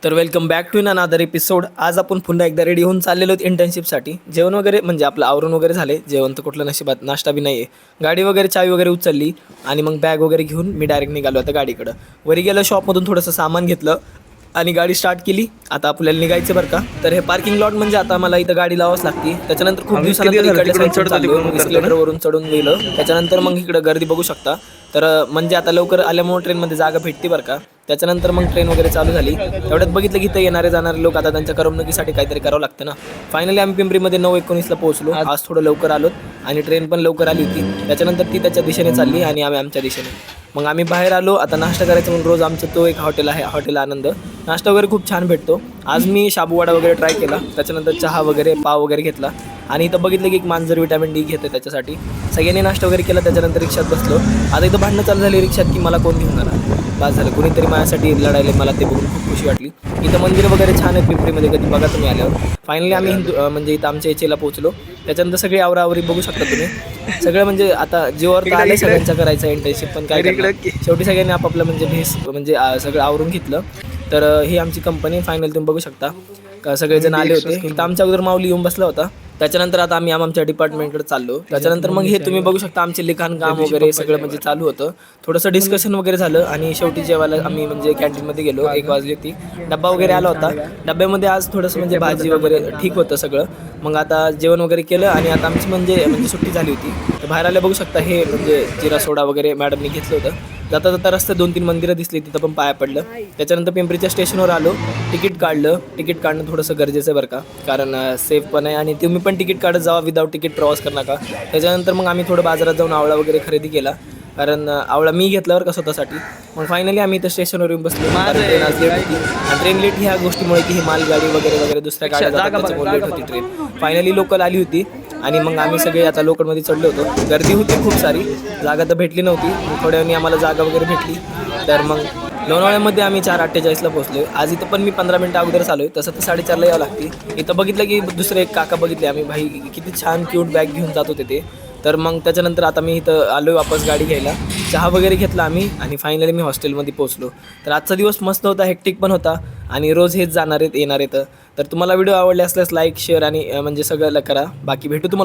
तर welcome back to in another episode. आज आपण पुन्हा एकदा रेडी होऊन चाललेलो आहोत इंटर्नशिपसाठी. जेवण वगैरे म्हणजे आपलं आवरून वगैरे झाले. जेवण तर कुठलं नशिबात, नाश्ता बी नाही आहे. गाडी वगैरे चावी वगैरे उचलली आणि मग बॅग वगैरे घेऊन मी डायरेक्ट निघालो आता गाडीकडं. वरी गेलं, शॉपमधून थोडंसं सामान घेतलं आणि गाडी स्टार्ट केली. आता आपल्याला निघायचं बरं का. तर हे पार्किंग लॉट म्हणजे आता मला इथं गाडी लावाच लागते. त्याच्यानंतर खूप दिवसानंतर इस्केलेटरवरून चढून गेलं. त्याच्यानंतर मग इकडं गर्दी बघू शकता. तर म्हणजे आता लवकर आल्यामुळे ट्रेनमध्ये जागा भेटते बरं का. त्याच्यानंतर मग ट्रेन वगैरे चालू झाली. तेवढ्यात बघितलं की इथं येणारे जाणारे लोक आता त्यांच्या करमणुकीसाठी काहीतरी करावं लागतं ना. फायनली आम्ही पिंपरीमध्ये 9:19ला पोहोचलो. आज थोडं लवकर आलो आणि ट्रेन पण लवकर आली होती. त्याच्यानंतर ती त्याच्या दिशेने चालली आणि आम्ही आमच्या दिशेने. मग आम्ही बाहेर आलो. आता नाश्ता करायचं म्हणून रोज आमचं तो एक हॉटेल आहे, हॉटेल आनंद. नाश्ता वगैरे खूप छान भेटतो. आज मी शाबूवाडा वगैरे ट्राय केला. त्याच्यानंतर चहा वगैरे, पाव वगैरे घेतला आणि इथं बघितलं की एक मांजर विटॅमिन डी घेते त्याच्यासाठी. सगळ्यांनी नाश्ता वगैरे केला. त्याच्यानंतर रिक्षात बसलो. आता इथं भांडणं चालू झाली रिक्षात की मला कोण घेऊन जाणार. बस झालं, कुणीतरी माझ्यासाठी लढायला. मला ते बघून खूप खुशी वाटली. इथं मंदिर वगैरे छान आहे पिंपरीमध्ये, कधी बघा तुम्ही आल्यावर. फायनली आम्ही म्हणजे इथं आमच्या याचेला पोहोचलो. त्याच्यानंतर सगळी आवरावरी बघू शकता तुम्ही. सगळं म्हणजे आता जीवावर आले सगळ्यांच्या करायचं इंटर्नशिप, पण काय करणार. शेवटी सगळ्यांनी आपापलं म्हणजे सगळं आवरून घेतलं. तर ही आमची कंपनी फायनल तुम्ही बघू शकता. सगळेजण आले होते. इथं आमच्या अगोदर माऊली येऊन बसला होता. त्याच्यानंतर आता आम्ही आमच्या डिपार्टमेंटकडे चाललो. त्याच्यानंतर मग हे तुम्ही बघू शकता आमचे लिखाण काम वगैरे सगळं म्हणजे चालू होतं. थोडंसं डिस्कशन वगैरे झालं आणि शेवटी जेवायला आम्ही म्हणजे कॅन्टीनमध्ये गेलो. 1 वाजली होती. डब्बा वगैरे आला होता. डब्यामध्ये आज थोडंसं म्हणजे भाजी वगैरे ठीक होतं सगळं. मग आता जेवण वगैरे केलं आणि आता आमची म्हणजे सुट्टी झाली होती. तर बाहेर आल्या बघू शकता हे म्हणजे जिरा सोडा वगैरे मॅडमनी घेतलं होतं. जाता जाता रस्त्यात 2-3 मंदिरं दिसली, तिथं पण पाया पडलं. त्याच्यानंतर पिंपरीच्या स्टेशनवर आलो. तिकीट काढलं. तिकीट काढणं थोडंसं गरजेचं आहे बरं का, कारण सेफ पण आहे आणि तुम्ही पण तिकीट काढत जावा. विदाऊट तिकीट प्रवास करू नका. त्याच्यानंतर मग आम्ही थोडं बाजारात जाऊन आवळा वगैरे खरेदी केला, कारण आवळा मी घेतल्यावर का स्वतःसाठी. मग फायनली आम्ही इथं स्टेशनवर येऊन बसलो. ट्रेन आज लेट होती आणि ट्रेन लेट ह्या गोष्टीमुळे की ही मालगाडी वगैरे वगैरे दुसऱ्या गाड्या जागा लेट होती ट्रेन. फायनली लोकल आली होती आणि मग आम्ही सगळे आता लोकलमध्ये चढलो होतो. गर्दी होती खूप सारी, जागा तर भेटली नव्हती. थोड्या वेळाने आम्हाला जागा वगैरे भेटली. तर मग लोणावळ्यामध्ये आम्ही 4:48ला पोहोचलो. आज इथं पण मी 15 मिनटं अगोदर आलो आहे. तसं तर 4:30ला यावं लागते. इथं बघितलं की दुसरे एक काका बघितले आम्ही. भाई किती छान क्यूट बॅग घेऊन जात होते ते. तर मग त्याच्यानंतर आता मी इथं आलो वापस गाडी घ्यायला. चहा वगैरे घेतला आम्ही आणि फायनली मी हॉस्टेलमध्ये पोहोचलो. तर आजचा दिवस मस्त होता, हेक्टिक पण होता आणि रोज हेच जाणार आहेत येणार आहेत. तर तुम्हाला व्हिडिओ आवडले असल्यास लाईक, शेअर आणि म्हणजे सगळं करा. बाकी भेटू तुम्हाला.